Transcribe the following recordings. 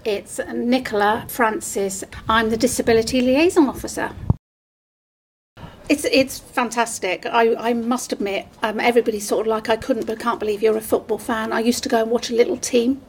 It's Nicola Francis. I'm the Disability Liaison Officer. It's fantastic. I must admit, everybody's sort of like, I can't believe you're a football fan. I used to go and watch a little team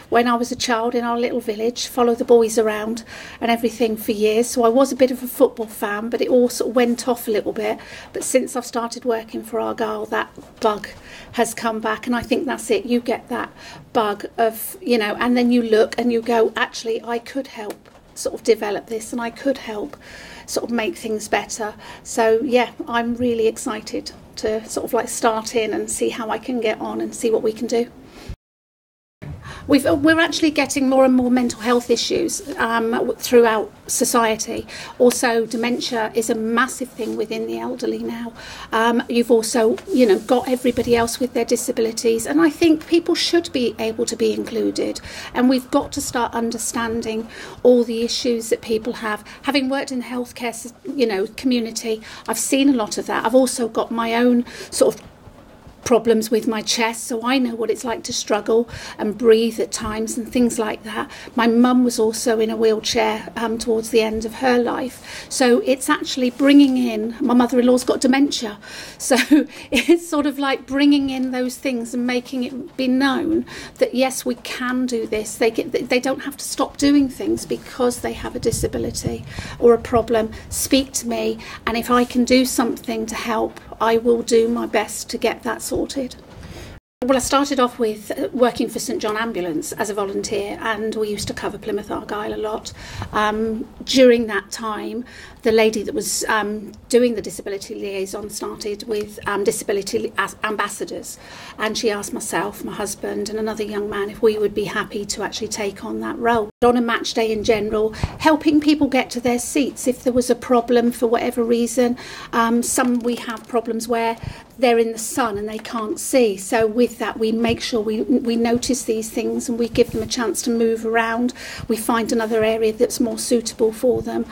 when I was a child in our little village, follow the boys around and everything for years. So I was a bit of a football fan, but it all sort of went off a little bit. But since I've started working for Argyle, that bug has come back. And I think that's it. You get that bug of, and then you look and you go, actually, I could help sort of develop this, and I could help sort of make things better. So yeah, I'm really excited to sort of like start in and see how I can get on and see what we can do. We're actually getting more and more mental health issues throughout society. Also, dementia is a massive thing within the elderly now. You've also, got everybody else with their disabilities, and I think people should be able to be included. And we've got to start understanding all the issues that people have. Having worked in the healthcare, community, I've seen a lot of that. I've also got my own sort of problems with my chest, so I know what it's like to struggle and breathe at times and things like that. My mum was also in a wheelchair towards the end of her life, so it's actually bringing in, my mother-in-law's got dementia, so it's sort of like bringing in those things and making it be known that yes, we can do this. They don't have to stop doing things because they have a disability or a problem. Speak to me, and if I can do something to help, I will do my best to get that sorted. Well, I started off with working for St John Ambulance as a volunteer, and we used to cover Plymouth, Argyle a lot. During that time, the lady that was doing the disability liaison started with disability ambassadors, and she asked myself, my husband and another young man if we would be happy to actually take on that role. On a match day in general, helping people get to their seats if there was a problem for whatever reason. We have problems where they're in the sun and they can't see, so with that we make sure we notice these things and we give them a chance to move around. We find another area that's more suitable for them.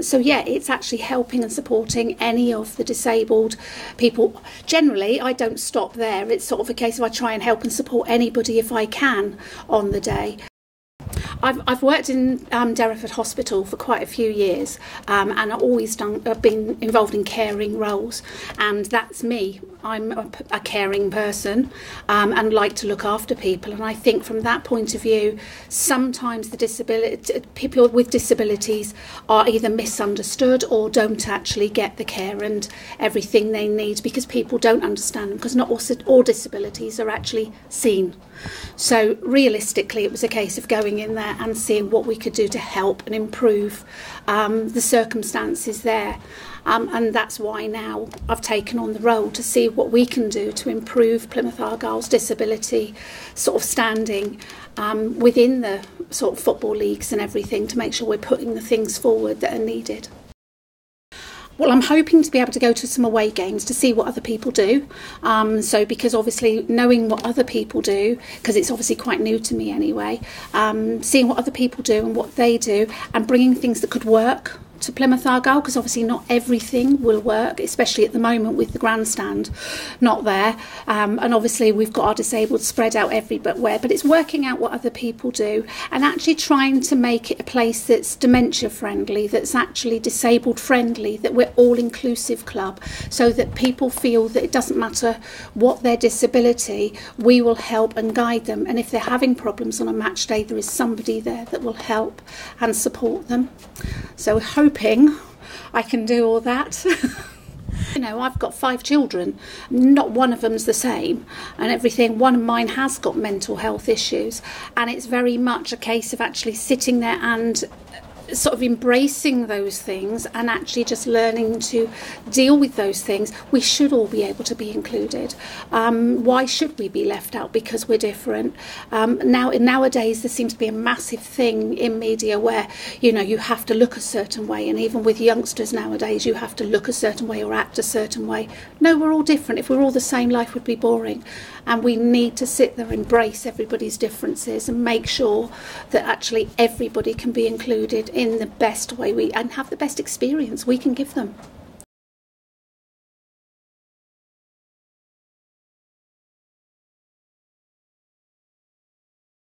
So yeah, it's actually helping and supporting any of the disabled people. Generally, I don't stop there. It's sort of a case of I try and help and support anybody if I can on the day. I've worked in Derriford Hospital for quite a few years, and I've always been involved in caring roles, and that's me. I'm a caring person and like to look after people, and I think from that point of view, sometimes people with disabilities are either misunderstood or don't actually get the care and everything they need because people don't understand them, because not all disabilities are actually seen. So realistically, it was a case of going in there and seeing what we could do to help and improve the circumstances there. And that's why now I've taken on the role to see what we can do to improve Plymouth Argyle's disability sort of standing within the sort of football leagues and everything, to make sure we're putting the things forward that are needed. Well, I'm hoping to be able to go to some away games to see what other people do. Because obviously knowing what other people do, because it's obviously quite new to me anyway, seeing what other people do and what they do and bringing things that could work to Plymouth Argyle, because obviously not everything will work, especially at the moment with the grandstand not there, and obviously we've got our disabled spread out everywhere, but it's working out what other people do and actually trying to make it a place that's dementia friendly, that's actually disabled friendly, that we're all inclusive club, so that people feel that it doesn't matter what their disability, we will help and guide them, and if they're having problems on a match day, there is somebody there that will help and support them. So hoping I can do all that. I've got 5 children, not one of them's the same and everything. One of mine has got mental health issues, and it's very much a case of actually sitting there and sort of embracing those things and actually just learning to deal with those things. We should all be able to be included. Why should we be left out because we're different? Nowadays there seems to be a massive thing in media where you have to look a certain way, and even with youngsters nowadays you have to look a certain way or act a certain way. No, we're all different. If we're all the same, life would be boring, and we need to sit there, embrace everybody's differences and make sure that actually everybody can be included in the best way and have the best experience we can give them.